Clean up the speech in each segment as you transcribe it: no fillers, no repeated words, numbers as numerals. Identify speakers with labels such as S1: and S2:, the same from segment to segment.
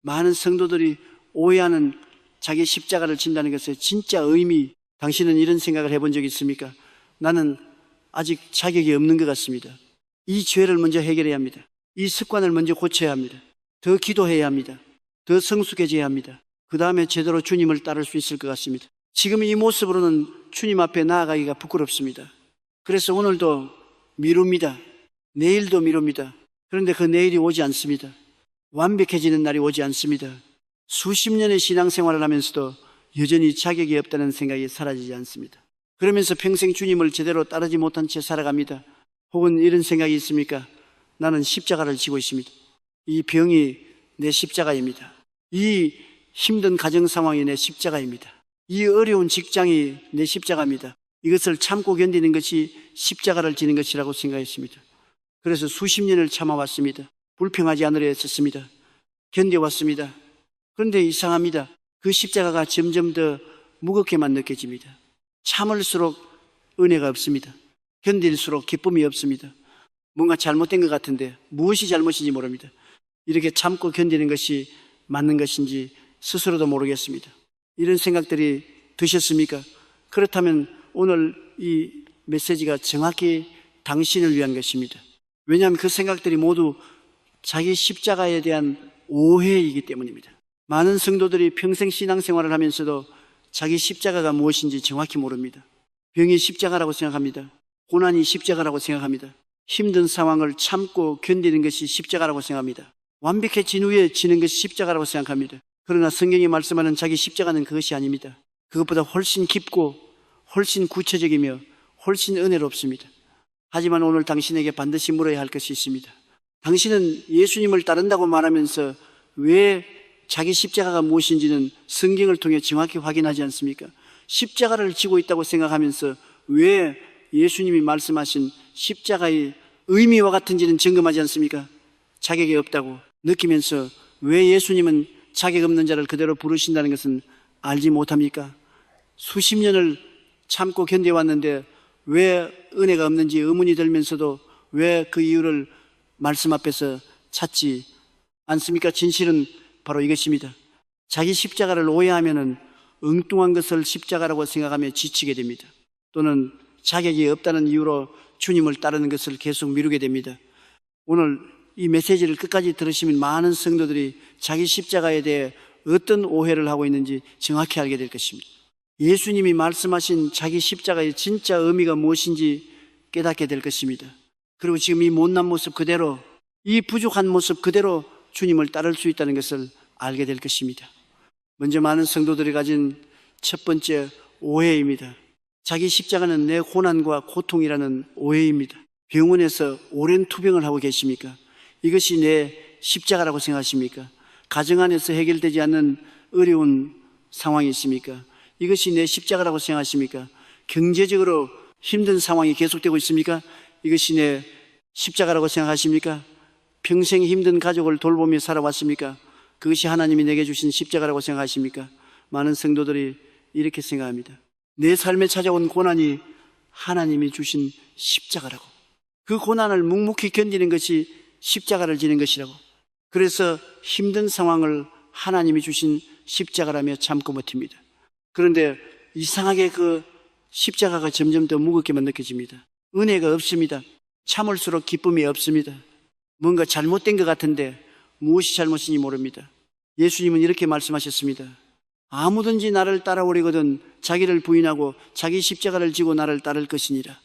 S1: 많은 성도들이 오해하는 자기 십자가를 진다는 것의 진짜 의미, 당신은 이런 생각을 해본 적이 있습니까? 나는 아직 자격이 없는 것 같습니다. 이 죄를 먼저 해결해야 합니다. 이 습관을 먼저 고쳐야 합니다. 더 기도해야 합니다. 더 성숙해져야 합니다. 그 다음에 제대로 주님을 따를 수 있을 것 같습니다. 지금 이 모습으로는 주님 앞에 나아가기가 부끄럽습니다. 그래서 오늘도 미룹니다. 내일도 미룹니다. 그런데 그 내일이 오지 않습니다. 완벽해지는 날이 오지 않습니다. 수십 년의 신앙생활을 하면서도 여전히 자격이 없다는 생각이 사라지지 않습니다. 그러면서 평생 주님을 제대로 따르지 못한 채 살아갑니다. 혹은 이런 생각이 있습니까? 나는 십자가를 지고 있습니다. 이 병이 내 십자가입니다. 이 힘든 가정 상황이 내 십자가입니다. 이 어려운 직장이 내 십자가입니다. 이것을 참고 견디는 것이 십자가를 지는 것이라고 생각했습니다. 그래서 수십 년을 참아왔습니다. 불평하지 않으려 했었습니다. 견뎌왔습니다. 그런데 이상합니다. 그 십자가가 점점 더 무겁게만 느껴집니다. 참을수록 은혜가 없습니다. 견딜수록 기쁨이 없습니다. 뭔가 잘못된 것 같은데 무엇이 잘못인지 모릅니다. 이렇게 참고 견디는 것이 맞는 것인지 스스로도 모르겠습니다. 이런 생각들이 드셨습니까? 그렇다면 오늘 이 메시지가 정확히 당신을 위한 것입니다. 왜냐하면 그 생각들이 모두 자기 십자가에 대한 오해이기 때문입니다. 많은 성도들이 평생 신앙생활을 하면서도 자기 십자가가 무엇인지 정확히 모릅니다. 병이 십자가라고 생각합니다. 고난이 십자가라고 생각합니다. 힘든 상황을 참고 견디는 것이 십자가라고 생각합니다. 완벽해진 후에 지는 것이 십자가라고 생각합니다. 그러나 성경이 말씀하는 자기 십자가는 그것이 아닙니다. 그것보다 훨씬 깊고 훨씬 구체적이며 훨씬 은혜롭습니다. 하지만 오늘 당신에게 반드시 물어야 할 것이 있습니다. 당신은 예수님을 따른다고 말하면서 왜 자기 십자가가 무엇인지는 성경을 통해 정확히 확인하지 않습니까? 십자가를 지고 있다고 생각하면서 왜 예수님이 말씀하신 십자가의 의미와 같은지는 점검하지 않습니까? 자격이 없다고 느끼면서 왜 예수님은 자격 없는 자를 그대로 부르신다는 것은 알지 못합니까? 수십 년을 참고 견뎌왔는데 왜 은혜가 없는지 의문이 들면서도 왜 그 이유를 말씀 앞에서 찾지 않습니까? 진실은 바로 이것입니다. 자기 십자가를 오해하면은 엉뚱한 것을 십자가라고 생각하며 지치게 됩니다. 또는 자격이 없다는 이유로 주님을 따르는 것을 계속 미루게 됩니다. 오늘 이 메시지를 끝까지 들으시면 많은 성도들이 자기 십자가에 대해 어떤 오해를 하고 있는지 정확히 알게 될 것입니다. 예수님이 말씀하신 자기 십자가의 진짜 의미가 무엇인지 깨닫게 될 것입니다. 그리고 지금 이 못난 모습 그대로, 이 부족한 모습 그대로 주님을 따를 수 있다는 것을 알게 될 것입니다. 먼저 많은 성도들이 가진 첫 번째 오해입니다. 자기 십자가는 내 고난과 고통이라는 오해입니다. 병원에서 오랜 투병을 하고 계십니까? 이것이 내 십자가라고 생각하십니까? 가정 안에서 해결되지 않는 어려운 상황이 있습니까? 이것이 내 십자가라고 생각하십니까? 경제적으로 힘든 상황이 계속되고 있습니까? 이것이 내 십자가라고 생각하십니까? 평생 힘든 가족을 돌보며 살아왔습니까? 그것이 하나님이 내게 주신 십자가라고 생각하십니까? 많은 성도들이 이렇게 생각합니다. 내 삶에 찾아온 고난이 하나님이 주신 십자가라고. 그 고난을 묵묵히 견디는 것이 십자가를 지는 것이라고. 그래서 힘든 상황을 하나님이 주신 십자가라며 참고 버팁니다. 그런데 이상하게 그 십자가가 점점 더 무겁게만 느껴집니다. 은혜가 없습니다. 참을수록 기쁨이 없습니다. 뭔가 잘못된 것 같은데 무엇이 잘못인지 모릅니다. 예수님은 이렇게 말씀하셨습니다. 아무든지 나를 따라오려거든 자기를 부인하고 자기 십자가를 지고 나를 따를 것이니라.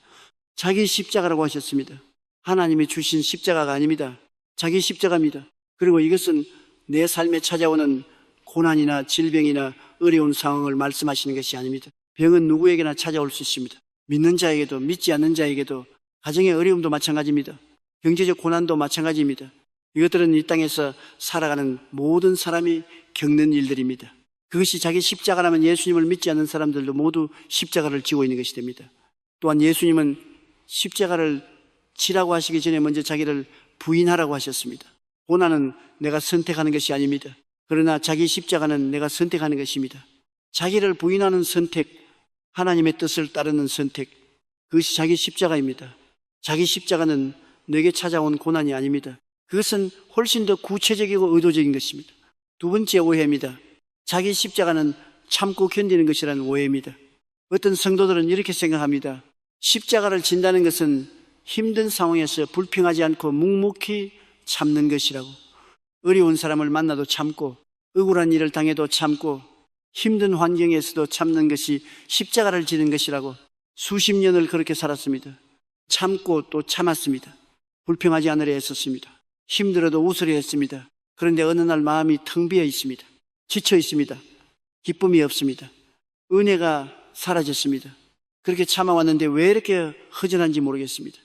S1: 자기 십자가라고 하셨습니다. 하나님이 주신 십자가가 아닙니다. 자기 십자가입니다. 그리고 이것은 내 삶에 찾아오는 고난이나 질병이나 어려운 상황을 말씀하시는 것이 아닙니다. 병은 누구에게나 찾아올 수 있습니다. 믿는 자에게도 믿지 않는 자에게도, 가정의 어려움도 마찬가지입니다. 경제적 고난도 마찬가지입니다. 이것들은 이 땅에서 살아가는 모든 사람이 겪는 일들입니다. 그것이 자기 십자가라면 예수님을 믿지 않는 사람들도 모두 십자가를 지고 있는 것이 됩니다. 또한 예수님은 십자가를 지라고 하시기 전에 먼저 자기를 부인하라고 하셨습니다. 고난은 내가 선택하는 것이 아닙니다. 그러나 자기 십자가는 내가 선택하는 것입니다. 자기를 부인하는 선택, 하나님의 뜻을 따르는 선택, 그것이 자기 십자가입니다. 자기 십자가는 내게 찾아온 고난이 아닙니다. 그것은 훨씬 더 구체적이고 의도적인 것입니다. 두 번째 오해입니다. 자기 십자가는 참고 견디는 것이라는 오해입니다. 어떤 성도들은 이렇게 생각합니다. 십자가를 진다는 것은 힘든 상황에서 불평하지 않고 묵묵히 참는 것이라고. 어려운 사람을 만나도 참고, 억울한 일을 당해도 참고, 힘든 환경에서도 참는 것이 십자가를 지는 것이라고 수십 년을 그렇게 살았습니다. 참고 또 참았습니다. 불평하지 않으려 했었습니다. 힘들어도 웃으려 했습니다. 그런데 어느 날 마음이 텅 비어 있습니다. 지쳐 있습니다. 기쁨이 없습니다. 은혜가 사라졌습니다. 그렇게 참아왔는데 왜 이렇게 허전한지 모르겠습니다.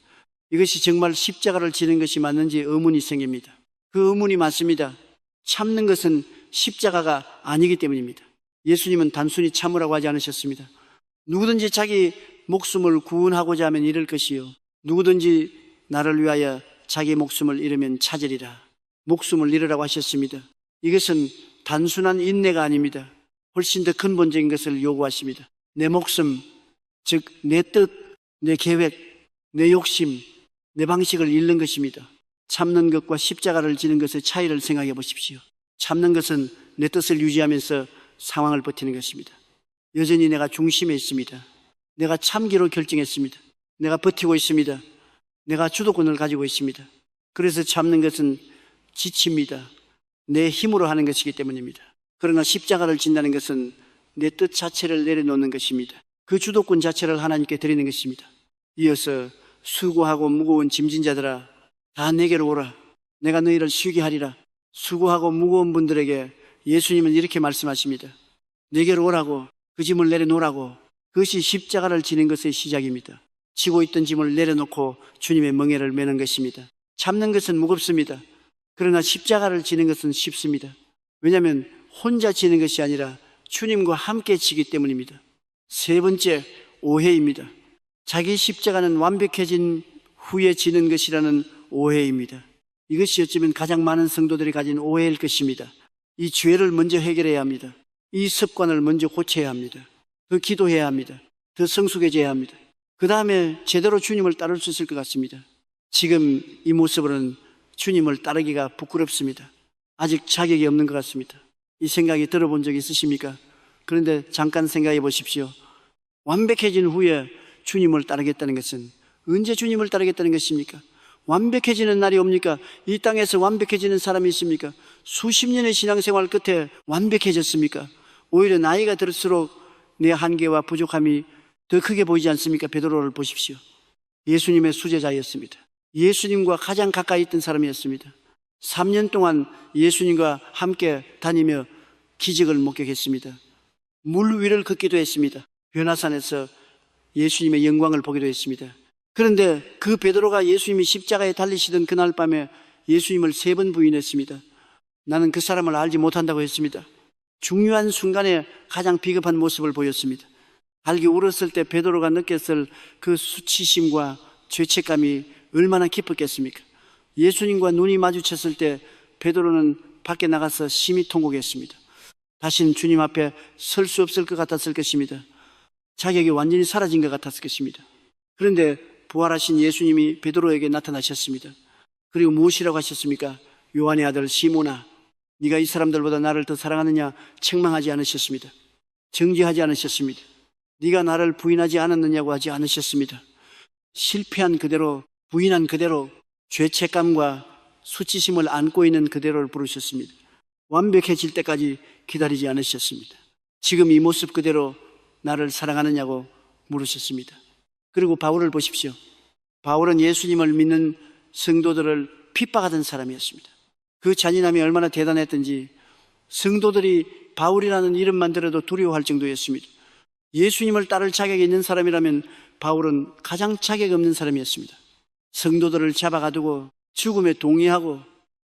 S1: 이것이 정말 십자가를 지는 것이 맞는지 의문이 생깁니다. 그 의문이 맞습니다. 참는 것은 십자가가 아니기 때문입니다. 예수님은 단순히 참으라고 하지 않으셨습니다. 누구든지 자기 목숨을 구원하고자 하면 잃을 것이요, 누구든지 나를 위하여 자기 목숨을 잃으면 찾으리라. 목숨을 잃으라고 하셨습니다. 이것은 단순한 인내가 아닙니다. 훨씬 더 근본적인 것을 요구하십니다. 내 목숨, 즉 내 뜻, 내 계획, 내 욕심, 내 방식을 잃는 것입니다. 참는 것과 십자가를 지는 것의 차이를 생각해 보십시오. 참는 것은 내 뜻을 유지하면서 상황을 버티는 것입니다. 여전히 내가 중심에 있습니다. 내가 참기로 결정했습니다. 내가 버티고 있습니다. 내가 주도권을 가지고 있습니다. 그래서 참는 것은 지칩니다. 내 힘으로 하는 것이기 때문입니다. 그러나 십자가를 진다는 것은 내 뜻 자체를 내려놓는 것입니다. 그 주도권 자체를 하나님께 드리는 것입니다. 이어서 수고하고 무거운 짐진 자들아 다 내게로 오라. 내가 너희를 쉬게 하리라. 수고하고 무거운 분들에게 예수님은 이렇게 말씀하십니다. 내게로 오라고, 그 짐을 내려놓으라고. 그것이 십자가를 지는 것의 시작입니다. 지고 있던 짐을 내려놓고 주님의 멍에를 매는 것입니다. 참는 것은 무겁습니다. 그러나 십자가를 지는 것은 쉽습니다. 왜냐하면 혼자 지는 것이 아니라 주님과 함께 지기 때문입니다. 세 번째 오해입니다. 자기 십자가는 완벽해진 후에 지는 것이라는 오해입니다. 이것이 어쩌면 가장 많은 성도들이 가진 오해일 것입니다. 이 죄를 먼저 해결해야 합니다. 이 습관을 먼저 고쳐야 합니다. 더 기도해야 합니다. 더 성숙해져야 합니다. 그 다음에 제대로 주님을 따를 수 있을 것 같습니다. 지금 이 모습으로는 주님을 따르기가 부끄럽습니다. 아직 자격이 없는 것 같습니다. 이 생각이 들어본 적 있으십니까? 그런데 잠깐 생각해 보십시오. 완벽해진 후에 주님을 따르겠다는 것은 언제 주님을 따르겠다는 것입니까? 완벽해지는 날이 옵니까? 이 땅에서 완벽해지는 사람이 있습니까? 수십 년의 신앙생활 끝에 완벽해졌습니까? 오히려 나이가 들수록 내 한계와 부족함이 더 크게 보이지 않습니까? 베드로를 보십시오. 예수님의 수제자였습니다. 예수님과 가장 가까이 있던 사람이었습니다. 3년 동안 예수님과 함께 다니며 기적을 목격했습니다. 물 위를 걷기도 했습니다. 변화산에서 예수님의 영광을 보기도 했습니다. 그런데 그 베드로가 예수님이 십자가에 달리시던 그날 밤에 예수님을 3번 부인했습니다. 나는 그 사람을 알지 못한다고 했습니다. 중요한 순간에 가장 비겁한 모습을 보였습니다. 알기 울었을 때 베드로가 느꼈을 그 수치심과 죄책감이 얼마나 깊었겠습니까? 예수님과 눈이 마주쳤을 때 베드로는 밖에 나가서 심히 통곡했습니다. 다시는 주님 앞에 설 수 없을 것 같았을 것입니다. 자격이 완전히 사라진 것 같았을 것입니다. 그런데 부활하신 예수님이 베드로에게 나타나셨습니다. 그리고 무엇이라고 하셨습니까? 요한의 아들 시몬아, 네가 이 사람들보다 나를 더 사랑하느냐? 책망하지 않으셨습니다. 정죄하지 않으셨습니다. 네가 나를 부인하지 않았느냐고 하지 않으셨습니다. 실패한 그대로, 부인한 그대로, 죄책감과 수치심을 안고 있는 그대로를 부르셨습니다. 완벽해질 때까지 기다리지 않으셨습니다. 지금 이 모습 그대로 나를 사랑하느냐고 물으셨습니다. 그리고 바울을 보십시오. 바울은 예수님을 믿는 성도들을 핍박하던 사람이었습니다. 그 잔인함이 얼마나 대단했던지 성도들이 바울이라는 이름만 들어도 두려워할 정도였습니다. 예수님을 따를 자격이 있는 사람이라면 바울은 가장 자격 없는 사람이었습니다. 성도들을 잡아가두고 죽음에 동의하고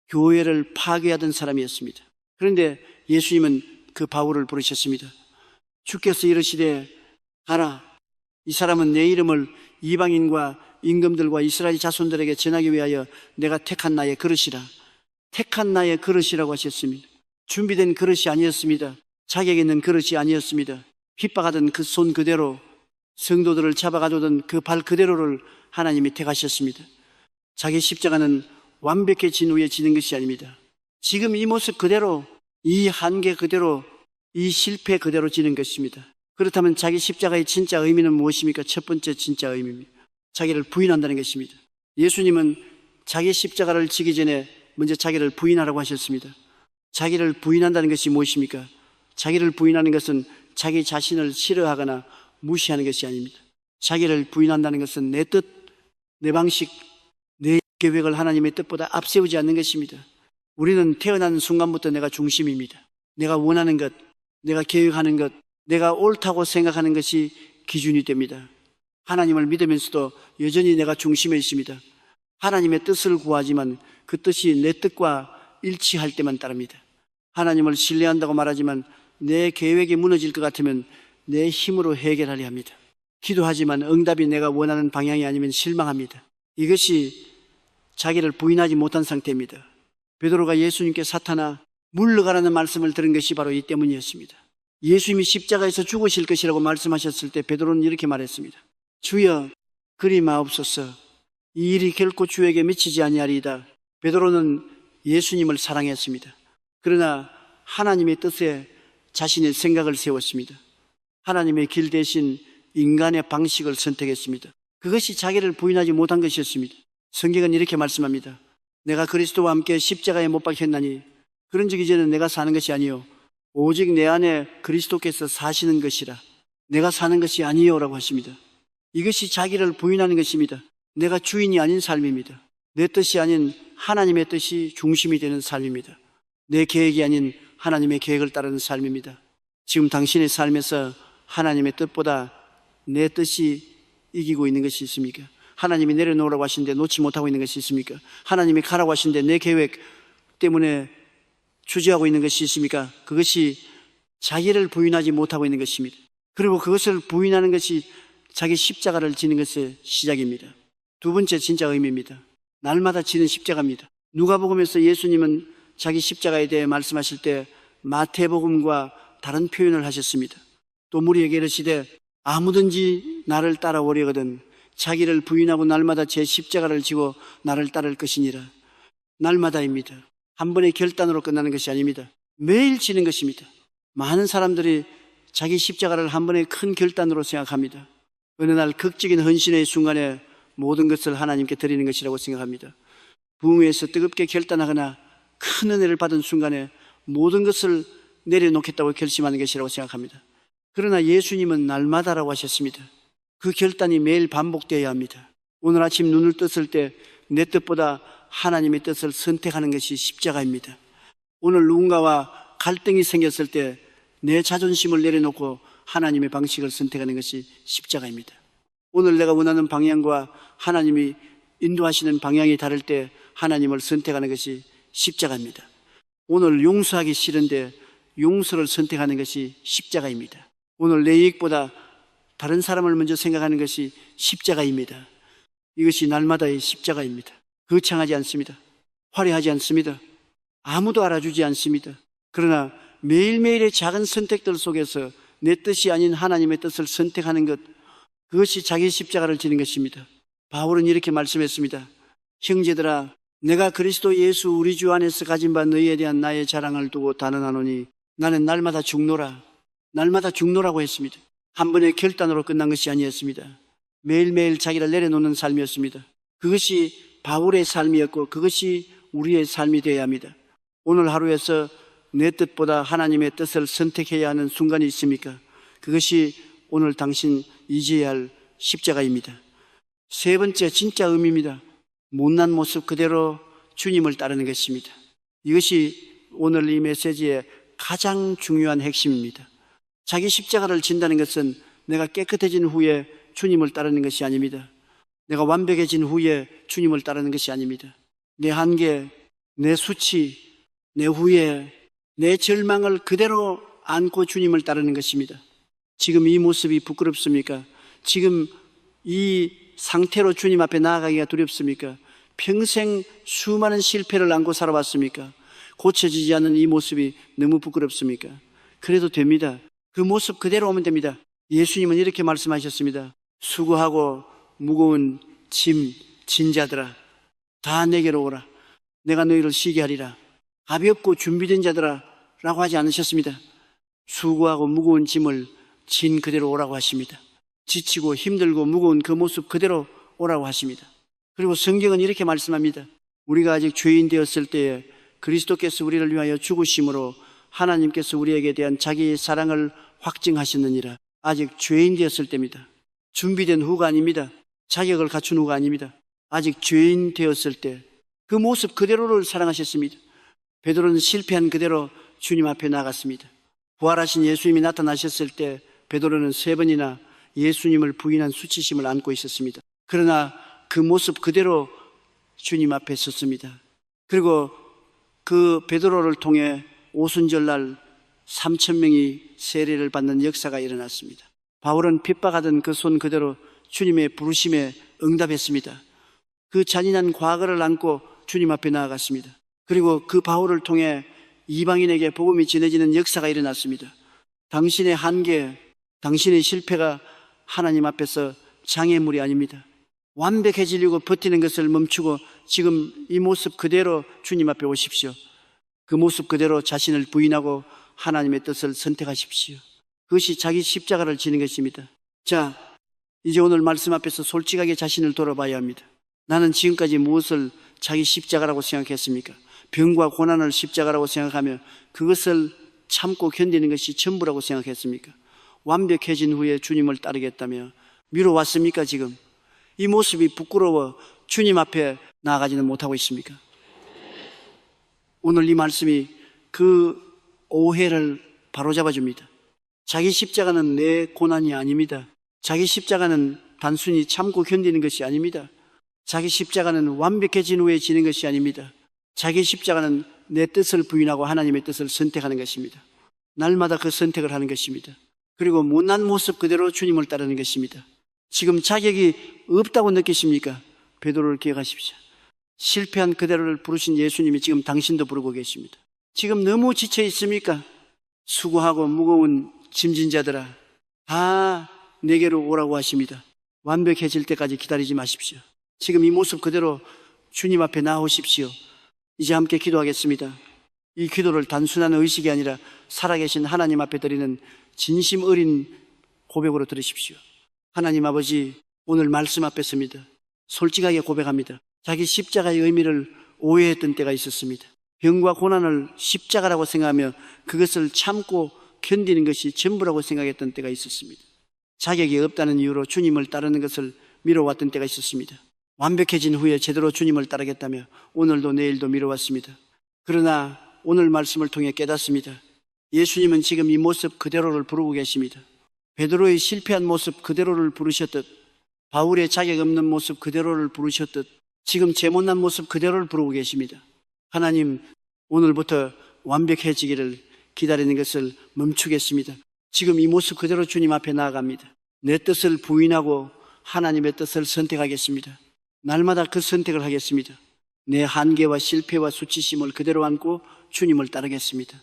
S1: 교회를 파괴하던 사람이었습니다. 그런데 예수님은 그 바울을 부르셨습니다. 주께서 이르시되 가라, 이 사람은 내 이름을 이방인과 임금들과 이스라엘 자손들에게 전하기 위하여 내가 택한 나의 그릇이라. 택한 나의 그릇이라고 하셨습니다. 준비된 그릇이 아니었습니다. 자격 있는 그릇이 아니었습니다. 핍박하던 그 손 그대로, 성도들을 잡아가두던 그 발 그대로를 하나님이 택하셨습니다. 자기 십자가는 완벽해진 후에 지는 것이 아닙니다. 지금 이 모습 그대로 이 한계 그대로, 이 실패 그대로 지는 것입니다. 그렇다면 자기 십자가의 진짜 의미는 무엇입니까? 첫 번째 진짜 의미입니다. 자기를 부인한다는 것입니다. 예수님은 자기 십자가를 지기 전에 먼저 자기를 부인하라고 하셨습니다. 자기를 부인한다는 것이 무엇입니까? 자기를 부인하는 것은 자기 자신을 싫어하거나 무시하는 것이 아닙니다. 자기를 부인한다는 것은 내 뜻, 내 방식, 내 계획을 하나님의 뜻보다 앞세우지 않는 것입니다. 우리는 태어난 순간부터 내가 중심입니다. 내가 원하는 것, 내가 계획하는 것, 내가 옳다고 생각하는 것이 기준이 됩니다. 하나님을 믿으면서도 여전히 내가 중심에 있습니다. 하나님의 뜻을 구하지만 그 뜻이 내 뜻과 일치할 때만 따릅니다. 하나님을 신뢰한다고 말하지만 내 계획이 무너질 것 같으면 내 힘으로 해결하려 합니다. 기도하지만 응답이 내가 원하는 방향이 아니면 실망합니다. 이것이 자기를 부인하지 못한 상태입니다. 베드로가 예수님께 사탄아 물러가라는 말씀을 들은 것이 바로 이 때문이었습니다. 예수님이 십자가에서 죽으실 것이라고 말씀하셨을 때 베드로는 이렇게 말했습니다. 주여 그리 마옵소서. 이 일이 결코 주에게 미치지 아니하리이다. 베드로는 예수님을 사랑했습니다. 그러나 하나님의 뜻에 자신의 생각을 세웠습니다. 하나님의 길 대신 인간의 방식을 선택했습니다. 그것이 자기를 부인하지 못한 것이었습니다. 성경은 이렇게 말씀합니다. 내가 그리스도와 함께 십자가에 못 박혔나니 그런즉 이제는 내가 사는 것이 아니요 오직 내 안에 그리스도께서 사시는 것이라. 내가 사는 것이 아니요라고 하십니다. 이것이 자기를 부인하는 것입니다. 내가 주인이 아닌 삶입니다. 내 뜻이 아닌 하나님의 뜻이 중심이 되는 삶입니다. 내 계획이 아닌 하나님의 계획을 따르는 삶입니다. 지금 당신의 삶에서 하나님의 뜻보다 내 뜻이 이기고 있는 것이 있습니까? 하나님이 내려놓으라고 하시는데 놓지 못하고 있는 것이 있습니까? 하나님이 가라고 하시는데 내 계획 때문에 주저하고 있는 것이 있습니까? 그것이 자기를 부인하지 못하고 있는 것입니다. 그리고 그것을 부인하는 것이 자기 십자가를 지는 것의 시작입니다. 두 번째 진짜 의미입니다. 날마다 지는 십자가입니다. 누가복음에서 예수님은 자기 십자가에 대해 말씀하실 때 마태복음과 다른 표현을 하셨습니다. 또 무리에게 이르시되 아무든지 나를 따라오려거든 자기를 부인하고 날마다 제 십자가를 지고 나를 따를 것이니라. 날마다입니다. 한 번의 결단으로 끝나는 것이 아닙니다. 매일 지는 것입니다. 많은 사람들이 자기 십자가를 한 번의 큰 결단으로 생각합니다. 어느 날 극적인 헌신의 순간에 모든 것을 하나님께 드리는 것이라고 생각합니다. 부흥회에서 뜨겁게 결단하거나 큰 은혜를 받은 순간에 모든 것을 내려놓겠다고 결심하는 것이라고 생각합니다. 그러나 예수님은 날마다라고 하셨습니다. 그 결단이 매일 반복되어야 합니다. 오늘 아침 눈을 떴을 때 내 뜻보다 하나님의 뜻을 선택하는 것이 십자가입니다. 오늘 누군가와 갈등이 생겼을 때 내 자존심을 내려놓고 하나님의 방식을 선택하는 것이 십자가입니다. 오늘 내가 원하는 방향과 하나님이 인도하시는 방향이 다를 때 하나님을 선택하는 것이 십자가입니다. 오늘 용서하기 싫은데 용서를 선택하는 것이 십자가입니다. 오늘 내 이익보다 다른 사람을 먼저 생각하는 것이 십자가입니다. 이것이 날마다의 십자가입니다. 거창하지 않습니다. 화려하지 않습니다. 아무도 알아주지 않습니다. 그러나 매일매일의 작은 선택들 속에서 내 뜻이 아닌 하나님의 뜻을 선택하는 것, 그것이 자기 십자가를 지는 것입니다. 바울은 이렇게 말씀했습니다. 형제들아, 내가 그리스도 예수 우리 주 안에서 가진 바 너희에 대한 나의 자랑을 두고 단언하노니 나는 날마다 죽노라. 날마다 죽노라고 했습니다. 한 번의 결단으로 끝난 것이 아니었습니다. 매일매일 자기를 내려놓는 삶이었습니다. 그것이 바울의 삶이었고 그것이 우리의 삶이 되어야 합니다. 오늘 하루에서 내 뜻보다 하나님의 뜻을 선택해야 하는 순간이 있습니까? 그것이 오늘 당신 잊어야 할 십자가입니다. 세 번째 진짜 의미입니다. 못난 모습 그대로 주님을 따르는 것입니다. 이것이 오늘 이 메시지의 가장 중요한 핵심입니다. 자기 십자가를 진다는 것은 내가 깨끗해진 후에 주님을 따르는 것이 아닙니다. 내가 완벽해진 후에 주님을 따르는 것이 아닙니다. 내 한계, 내 수치, 내 후회, 내 절망을 그대로 안고 주님을 따르는 것입니다. 지금 이 모습이 부끄럽습니까? 지금 이 상태로 주님 앞에 나아가기가 두렵습니까? 평생 수많은 실패를 안고 살아왔습니까? 고쳐지지 않는 이 모습이 너무 부끄럽습니까? 그래도 됩니다. 그 모습 그대로 오면 됩니다. 예수님은 이렇게 말씀하셨습니다. 수고하고 무거운 짐, 진 자들아, 다 내게로 오라. 내가 너희를 쉬게 하리라. 가볍고 준비된 자들아, 라고 하지 않으셨습니다. 수고하고 무거운 짐을 진 그대로 오라고 하십니다. 지치고 힘들고 무거운 그 모습 그대로 오라고 하십니다. 그리고 성경은 이렇게 말씀합니다. 우리가 아직 죄인 되었을 때에 그리스도께서 우리를 위하여 죽으심으로 하나님께서 우리에게 대한 자기의 사랑을 확증하셨느니라. 아직 죄인 되었을 때입니다. 준비된 후가 아닙니다. 자격을 갖춘 후가 아닙니다. 아직 죄인 되었을 때 그 모습 그대로를 사랑하셨습니다. 베드로는 실패한 그대로 주님 앞에 나갔습니다. 부활하신 예수님이 나타나셨을 때 베드로는 3번이나 예수님을 부인한 수치심을 안고 있었습니다. 그러나 그 모습 그대로 주님 앞에 섰습니다. 그리고 그 베드로를 통해 오순절날 3,000명이 세례를 받는 역사가 일어났습니다. 바울은 핍박하던 그 손 그대로 주님의 부르심에 응답했습니다. 그 잔인한 과거를 안고 주님 앞에 나아갔습니다. 그리고 그 바울을 통해 이방인에게 복음이 전해지는 역사가 일어났습니다. 당신의 한계, 당신의 실패가 하나님 앞에서 장애물이 아닙니다. 완벽해지려고 버티는 것을 멈추고 지금 이 모습 그대로 주님 앞에 오십시오. 그 모습 그대로 자신을 부인하고 하나님의 뜻을 선택하십시오. 그것이 자기 십자가를 지는 것입니다. 자, 이제 오늘 말씀 앞에서 솔직하게 자신을 돌아봐야 합니다. 나는 지금까지 무엇을 자기 십자가라고 생각했습니까? 병과 고난을 십자가라고 생각하며 그것을 참고 견디는 것이 전부라고 생각했습니까? 완벽해진 후에 주님을 따르겠다며 미뤄왔습니까? 지금 이 모습이 부끄러워 주님 앞에 나아가지는 못하고 있습니까? 오늘 이 말씀이 그 오해를 바로잡아 줍니다. 자기 십자가는 내 고난이 아닙니다. 자기 십자가는 단순히 참고 견디는 것이 아닙니다. 자기 십자가는 완벽해진 후에 지는 것이 아닙니다. 자기 십자가는 내 뜻을 부인하고 하나님의 뜻을 선택하는 것입니다. 날마다 그 선택을 하는 것입니다. 그리고 못난 모습 그대로 주님을 따르는 것입니다. 지금 자격이 없다고 느끼십니까? 베드로를 기억하십시오. 실패한 그대로를 부르신 예수님이 지금 당신도 부르고 계십니다. 지금 너무 지쳐 있습니까? 수고하고 무거운 짐진 자들아, 다 내게로 오라고 하십니다. 완벽해질 때까지 기다리지 마십시오. 지금 이 모습 그대로 주님 앞에 나오십시오. 이제 함께 기도하겠습니다. 이 기도를 단순한 의식이 아니라 살아계신 하나님 앞에 드리는 진심 어린 고백으로 들으십시오. 하나님 아버지, 오늘 말씀 앞에 섭니다. 솔직하게 고백합니다. 자기 십자가의 의미를 오해했던 때가 있었습니다. 병과 고난을 십자가라고 생각하며 그것을 참고 견디는 것이 전부라고 생각했던 때가 있었습니다. 자격이 없다는 이유로 주님을 따르는 것을 미뤄왔던 때가 있었습니다. 완벽해진 후에 제대로 주님을 따르겠다며 오늘도 내일도 미뤄왔습니다. 그러나 오늘 말씀을 통해 깨닫습니다. 예수님은 지금 이 모습 그대로를 부르고 계십니다. 베드로의 실패한 모습 그대로를 부르셨듯, 바울의 자격 없는 모습 그대로를 부르셨듯, 지금 제 못난 모습 그대로를 부르고 계십니다. 하나님, 오늘부터 완벽해지기를 기다리는 것을 멈추겠습니다. 지금 이 모습 그대로 주님 앞에 나아갑니다. 내 뜻을 부인하고 하나님의 뜻을 선택하겠습니다. 날마다 그 선택을 하겠습니다. 내 한계와 실패와 수치심을 그대로 안고 주님을 따르겠습니다.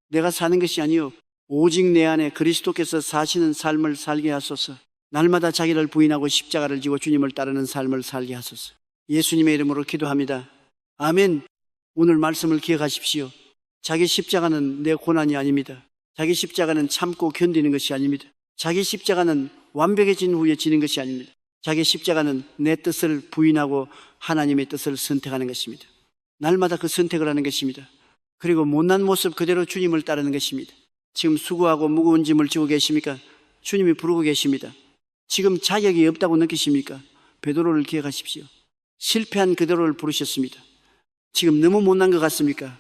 S1: 내가 사는 것이 아니요 오직 내 안에 그리스도께서 사시는 삶을 살게 하소서. 날마다 자기를 부인하고 십자가를 지고 주님을 따르는 삶을 살게 하소서. 예수님의 이름으로 기도합니다. 아멘. 오늘 말씀을 기억하십시오. 자기 십자가는 내 고난이 아닙니다. 자기 십자가는 참고 견디는 것이 아닙니다. 자기 십자가는 완벽해진 후에 지는 것이 아닙니다. 자기 십자가는 내 뜻을 부인하고 하나님의 뜻을 선택하는 것입니다. 날마다 그 선택을 하는 것입니다. 그리고 못난 모습 그대로 주님을 따르는 것입니다. 지금 수고하고 무거운 짐을 지고 계십니까? 주님이 부르고 계십니다. 지금 자격이 없다고 느끼십니까? 베드로를 기억하십시오. 실패한 그대로를 부르셨습니다. 지금 너무 못난 것 같습니까?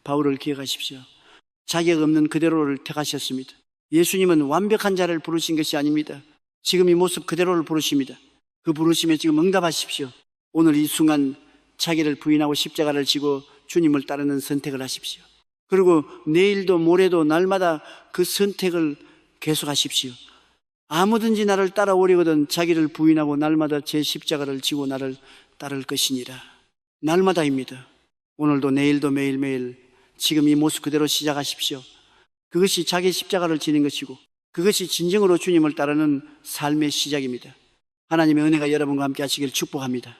S1: 바울을 기억하십시오. 자격 없는 그대로를 택하셨습니다. 예수님은 완벽한 자를 부르신 것이 아닙니다. 지금 이 모습 그대로를 부르십니다. 그 부르심에 지금 응답하십시오. 오늘 이 순간 자기를 부인하고 십자가를 지고 주님을 따르는 선택을 하십시오. 그리고 내일도 모레도 날마다 그 선택을 계속하십시오. 아무든지 나를 따라오려거든 자기를 부인하고 날마다 제 십자가를 지고 나를 따를 것이니라. 날마다입니다. 오늘도 내일도 매일매일 지금 이 모습 그대로 시작하십시오. 그것이 자기 십자가를 지는 것이고 그것이 진정으로 주님을 따르는 삶의 시작입니다. 하나님의 은혜가 여러분과 함께 하시길 축복합니다.